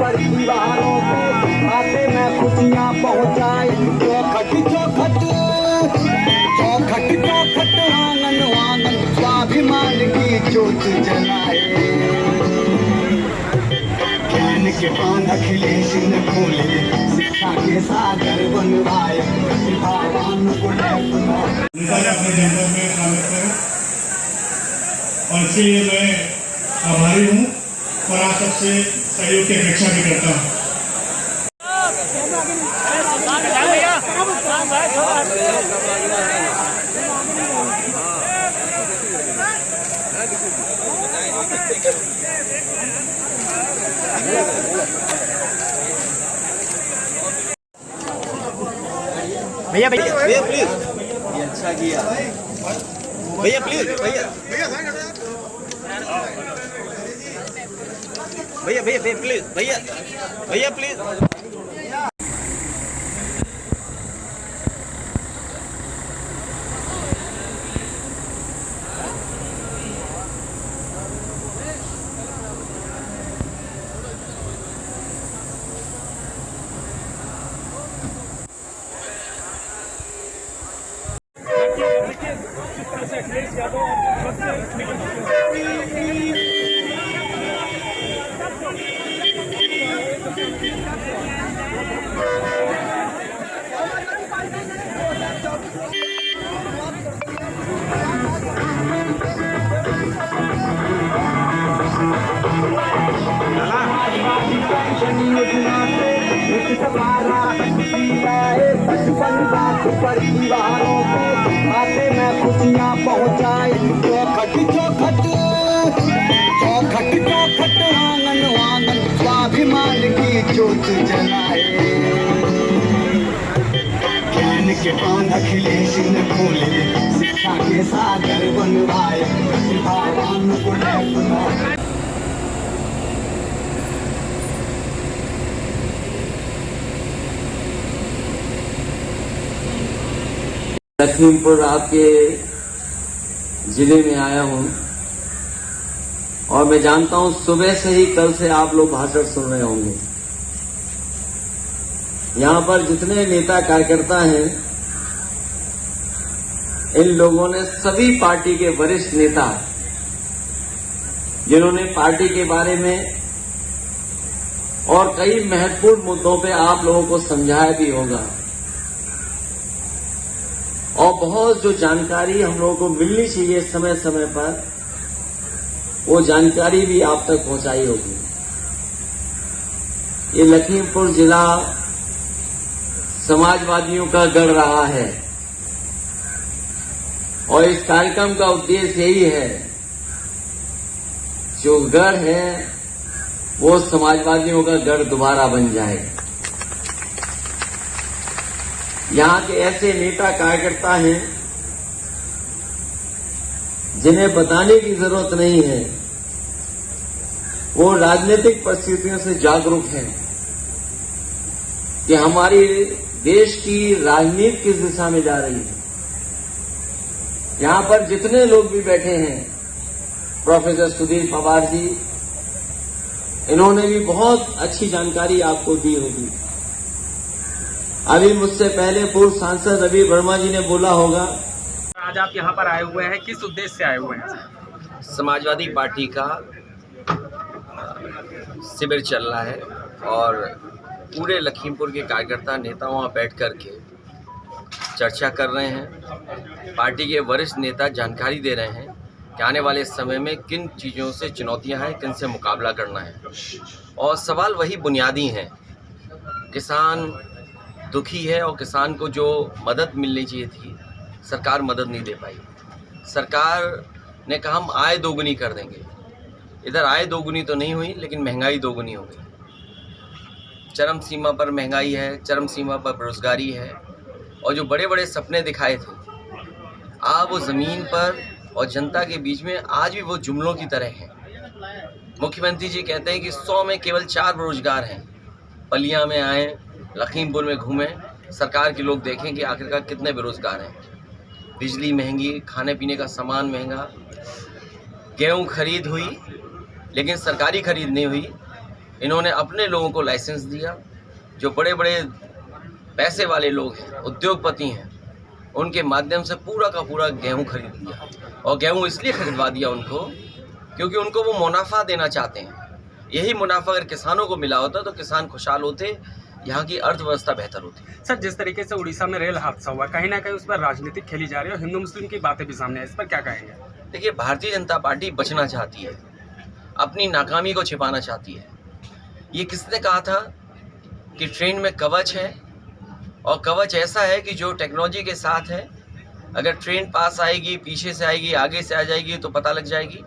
परिवारों के खाते में खुशियाँ पहुँचाए। चौखट चौखट चौखट चौखट आंगन आंगन स्वाभिमान की ज्योत जलाए। ज्ञान के पान अखिलेश ने खोले, शिक्षा के सागर बनवाए। प्रतिभावान को अपने जनपद में स्वागत करें और इसलिए मैं आभारी हूँ और आप सबसे सहयोग की अपेक्षा भी करता हूँ। भैया भैया भैया प्लीज, ये अच्छा किया भैया, प्लीज भैया भैया भैया भैया प्लीज भैया भैया प्लीज। परिवारों के खाते में खुशियाँ पहुँचाए। चौखट चौखट चौखट चौखट आंगन आंगन स्वाभिमान की ज्योत जलाए। ज्ञान के पान अखिलेश ने खोले, शिक्षा के सागर बनवाए। प्रतिभावान को अपनाए। लखीमपुर आपके जिले में आया हूं और मैं जानता हूं सुबह से ही कल से आप लोग भाषण सुन रहे होंगे। यहां पर जितने नेता कार्यकर्ता हैं, इन लोगों ने सभी पार्टी के वरिष्ठ नेता, जिन्होंने पार्टी के बारे में और कई महत्वपूर्ण मुद्दों पे आप लोगों को समझाया भी होगा और बहुत जो जानकारी हम लोगों को मिलनी चाहिए समय समय पर, वो जानकारी भी आप तक पहुंचाई होगी। ये लखीमपुर जिला समाजवादियों का गढ़ रहा है और इस कार्यक्रम का उद्देश्य यही है, जो गढ़ है वो समाजवादियों का गढ़ दोबारा बन जाए। यहां के ऐसे नेता कार्यकर्ता हैं जिन्हें बताने की जरूरत नहीं है, वो राजनीतिक परिस्थितियों से जागरूक हैं कि हमारी देश की राजनीति किस दिशा में जा रही है। यहां पर जितने लोग भी बैठे हैं, प्रोफेसर सुधीर पवार जी, इन्होंने भी बहुत अच्छी जानकारी आपको दी होगी। अभी मुझसे पहले पूर्व सांसद रवि वर्मा जी ने बोला होगा। आज आप यहाँ पर आए हुए हैं, किस उद्देश्य से आए हुए हैं? समाजवादी पार्टी का शिविर चल रहा है और पूरे लखीमपुर के कार्यकर्ता नेता वहाँ बैठ कर के चर्चा कर रहे हैं। पार्टी के वरिष्ठ नेता जानकारी दे रहे हैं कि आने वाले समय में किन चीज़ों से चुनौतियाँ हैं, किन से मुकाबला करना है। और सवाल वही बुनियादी हैं। किसान दुखी है और किसान को जो मदद मिलनी चाहिए थी, सरकार मदद नहीं दे पाई। सरकार ने कहा हम आय दोगुनी कर देंगे। इधर आय दोगुनी तो नहीं हुई, लेकिन महंगाई दोगुनी हो गई। चरम सीमा पर महंगाई है, चरम सीमा पर बेरोजगारी है और जो बड़े बड़े सपने दिखाए थे, आज वो ज़मीन पर और जनता के बीच में आज भी वो जुमलों की तरह हैं। मुख्यमंत्री जी कहते हैं कि 100 में केवल 4 बेरोजगार हैं। पलिया में आए, लखीमपुर में घूमें, सरकार के लोग देखें कि आखिरकार कितने बेरोजगार हैं। बिजली महंगी, खाने पीने का सामान महंगा, गेहूँ खरीद हुई लेकिन सरकारी खरीद नहीं हुई। इन्होंने अपने लोगों को लाइसेंस दिया, जो बड़े बड़े पैसे वाले लोग हैं, उद्योगपति हैं, उनके माध्यम से पूरा का पूरा गेहूं खरीद लिया। और गेहूं इसलिए खरीदवा दिया उनको क्योंकि उनको वो मुनाफा देना चाहते हैं। यही मुनाफा अगर किसानों को मिला होता तो किसान खुशहाल होते, यहाँ की अर्थव्यवस्था बेहतर होती। सर, जिस तरीके से उड़ीसा में रेल हादसा हुआ, कहीं ना कहीं उस पर राजनीति खेली जा रही है और हिंदू मुस्लिम की बातें भी सामने है, इस पर क्या कहेंगे? देखिए, भारतीय जनता पार्टी बचना चाहती है, अपनी नाकामी को छिपाना चाहती है। ये किसने कहा था कि ट्रेन में कवच है, और कवच ऐसा है कि जो टेक्नोलॉजी के साथ है। अगर ट्रेन पास आएगी, पीछे से आएगी, आगे से आ जाएगी तो पता लग जाएगी।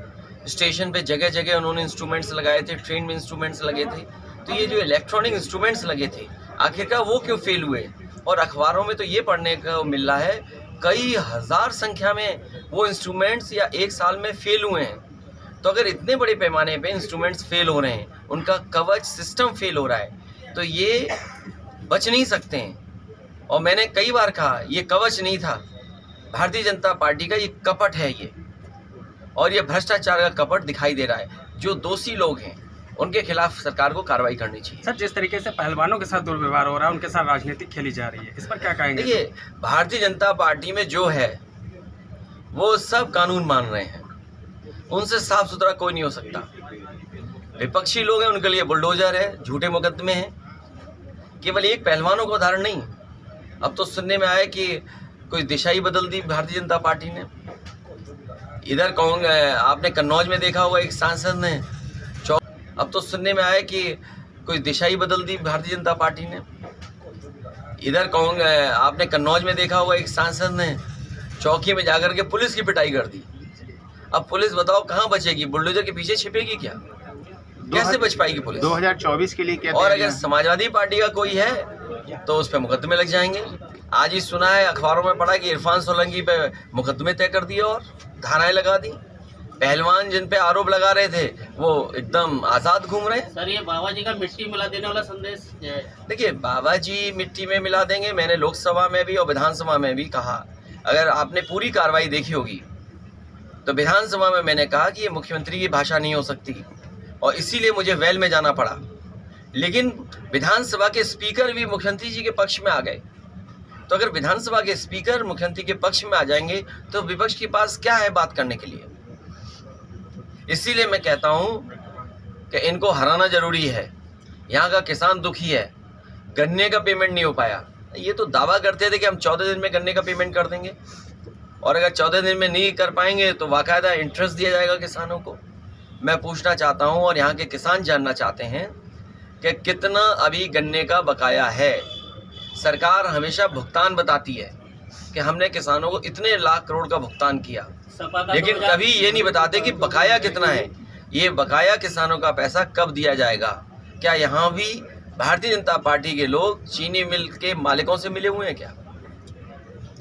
स्टेशन पे जगह जगह उन्होंने इंस्ट्रूमेंट्स लगाए थे, ट्रेन में इंस्ट्रूमेंट्स लगे थे। तो ये जो इलेक्ट्रॉनिक इंस्ट्रूमेंट्स लगे थे, आखिरकार वो क्यों फेल हुए? और अखबारों में तो ये पढ़ने को मिल रहा है कई हज़ार संख्या में वो इंस्ट्रूमेंट्स या एक साल में फेल हुए हैं। तो अगर इतने बड़े पैमाने पे इंस्ट्रूमेंट्स फेल हो रहे हैं, उनका कवच सिस्टम फेल हो रहा है, तो ये बच नहीं सकते हैं। और मैंने कई बार कहा, ये कवच नहीं था, भारतीय जनता पार्टी का ये कपट है ये, और ये भ्रष्टाचार का कपट दिखाई दे रहा है। जो दोषी लोग हैं उनके खिलाफ सरकार को कार्रवाई करनी चाहिए। सर, जिस तरीके से पहलवानों के साथ दुर्व्यवहार हो रहा है, उनके साथ राजनीति खेली जा रही है, इस पर क्या कहेंगे? देखिए, भारतीय जनता पार्टी में जो है वो सब कानून मान रहे हैं, उनसे साफ सुथरा कोई नहीं हो सकता। विपक्षी लोग हैं, उनके लिए बुलडोजर है, झूठे मुकदमे हैं। केवल एक पहलवानों का उदाहरण नहीं, अब तो सुनने में आया कि कोई दिशा ही बदल दी भारतीय जनता पार्टी ने। इधर आपने कन्नौज में देखा होगा, एक सांसद ने अब तो सुनने में आया कि कोई दिशा ही बदल दी भारतीय जनता पार्टी ने। इधर आपने कन्नौज में देखा होगा, एक सांसद ने चौकी में जाकर के पुलिस की पिटाई कर दी। अब पुलिस बताओ कहाँ बचेगी? बुलडोजर के पीछे छिपेगी क्या? कैसे बच पाएगी पुलिस? 2024 के लिए क्या? और अगर समाजवादी पार्टी का कोई है तो उस पर मुकदमे लग जाएंगे। आज ही सुना है, अखबारों में पढ़ा कि इरफान सोलंकी पे मुकदमे तय कर दिए और धाराएं लगा दी। पहलवान जिन पे आरोप लगा रहे थे वो एकदम आज़ाद घूम रहे हैं। सर, ये बाबा जी का मिट्टी मिला देने वाला संदेश है। देखिए, बाबा जी मिट्टी में मिला देंगे, मैंने लोकसभा में भी और विधानसभा में भी कहा। अगर आपने पूरी कार्रवाई देखी होगी तो विधानसभा में मैंने कहा कि ये मुख्यमंत्री की भाषा नहीं हो सकती, और इसीलिए मुझे वेल में जाना पड़ा। लेकिन विधानसभा के स्पीकर भी मुख्यमंत्री जी के पक्ष में आ गए। तो अगर विधानसभा के स्पीकर मुख्यमंत्री के पक्ष में आ जाएंगे तो विपक्ष के पास क्या है बात करने के लिए? इसीलिए मैं कहता हूँ कि इनको हराना जरूरी है। यहाँ का किसान दुखी है, गन्ने का पेमेंट नहीं हो पाया। ये तो दावा करते थे कि हम 14 दिन में गन्ने का पेमेंट कर देंगे, और अगर 14 दिन में नहीं कर पाएंगे तो बाकायदा इंटरेस्ट दिया जाएगा किसानों को। मैं पूछना चाहता हूँ और यहाँ के किसान जानना चाहते हैं कि कितना अभी गन्ने का बकाया है। सरकार हमेशा भुगतान बताती है कि हमने किसानों को इतने लाख करोड़ का भुगतान किया, लेकिन कभी ये नहीं बताते कि बकाया कितना है। ये बकाया किसानों का पैसा कब दिया जाएगा? क्या यहाँ भी भारतीय जनता पार्टी के लोग चीनी मिल के मालिकों से मिले हुए हैं क्या?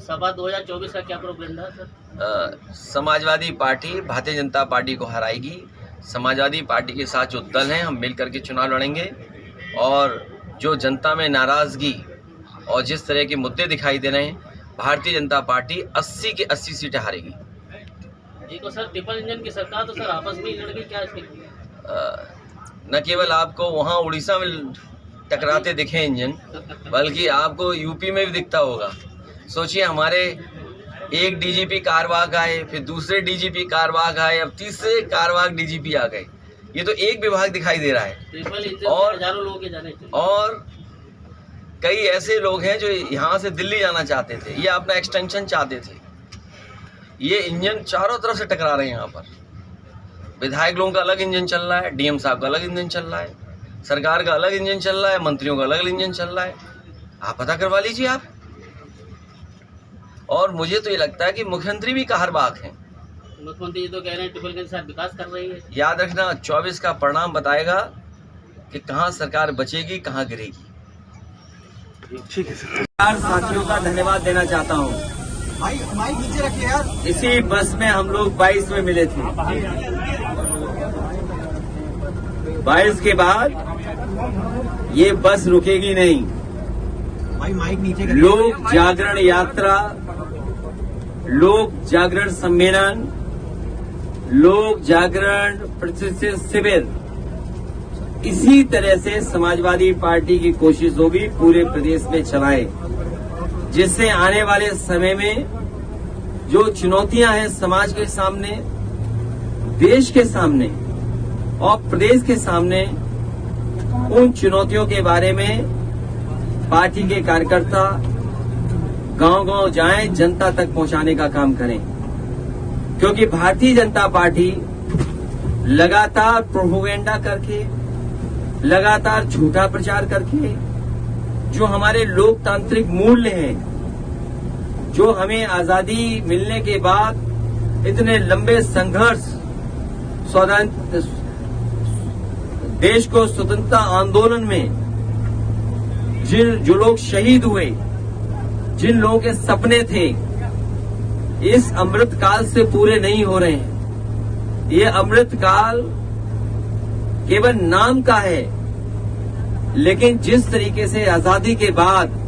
सभा 2024 का क्या प्रोपेगेंडा है sir? Samajwadi party Bharatiya Janata party को हराएगी। समाजवादी पार्टी के साथ जो दल हैं, हम मिल करके चुनाव लड़ेंगे, और जो जनता में नाराज़गी और जिस तरह के मुद्दे दिखाई दे रहे हैं, भारतीय जनता पार्टी 80 के 80 सीटें हारेगी। एक सर, ट्रिपल इंजन की सरकार तो सर आपस में ही लड़ गई, क्या इसकी? न केवल आपको वहाँ उड़ीसा में टकराते दिखे इंजन, बल्कि आपको यूपी में भी दिखता होगा। सोचिए, हमारे एक डीजीपी कार्यवाहक आए, फिर दूसरे डीजीपी कार्यवाहक आए, अब तीसरे कार्यवाहक डीजीपी आ गए। ये तो एक विभाग दिखाई दे रहा है, और हजारों लोगों के जाने थे। और कई ऐसे लोग हैं जो यहाँ से दिल्ली जाना चाहते थे, ये अपना एक्सटेंशन चाहते थे। ये इंजन चारों तरफ से टकरा रहे हैं। यहाँ पर विधायक लोगों का अलग इंजन चल रहा है, डीएम साहब का अलग इंजन चल रहा है, सरकार का अलग इंजन चल रहा है, मंत्रियों का अलग इंजन चल रहा है। आप पता करवा लीजिए आप। और मुझे तो ये लगता है कि मुख्यमंत्री भी कहरबाग हैं। मुख्यमंत्री जी तो कह रहे हैं ट्रिपल इंजन के साथ विकास कर रही है। याद रखना, 24 का परिणाम बताएगा कि कहाँ सरकार बचेगी, कहाँ गिरेगी। ठीक है सर। साथियों का धन्यवाद देना चाहता हूँ माइक नीचे रखिए यार। इसी बस में हम लोग 22 में मिले थे। 22 के बाद ये बस रुकेगी नहीं। भाई माइक नीचे लोक जागरण यात्रा, लोक जागरण सम्मेलन, लोक जागरण प्रतिष्ठित शिविर, इसी तरह से समाजवादी पार्टी की कोशिश होगी पूरे प्रदेश में चलाएं, जिससे आने वाले समय में जो चुनौतियां हैं समाज के सामने, देश के सामने और प्रदेश के सामने, उन चुनौतियों के बारे में पार्टी के कार्यकर्ता गांव-गांव जाएं, जनता तक पहुंचाने का काम करें। क्योंकि भारतीय जनता पार्टी लगातार प्रोपेगेंडा करके, लगातार झूठा प्रचार करके, जो हमारे लोकतांत्रिक मूल्य हैं, जो हमें आजादी मिलने के बाद इतने लंबे संघर्ष, देश को स्वतंत्रता आंदोलन में जो लोग शहीद हुए, जिन लोगों के सपने थे, इस अमृत काल से पूरे नहीं हो रहे हैं। ये अमृत काल केवल नाम का है, लेकिन जिस तरीके से आजादी के बाद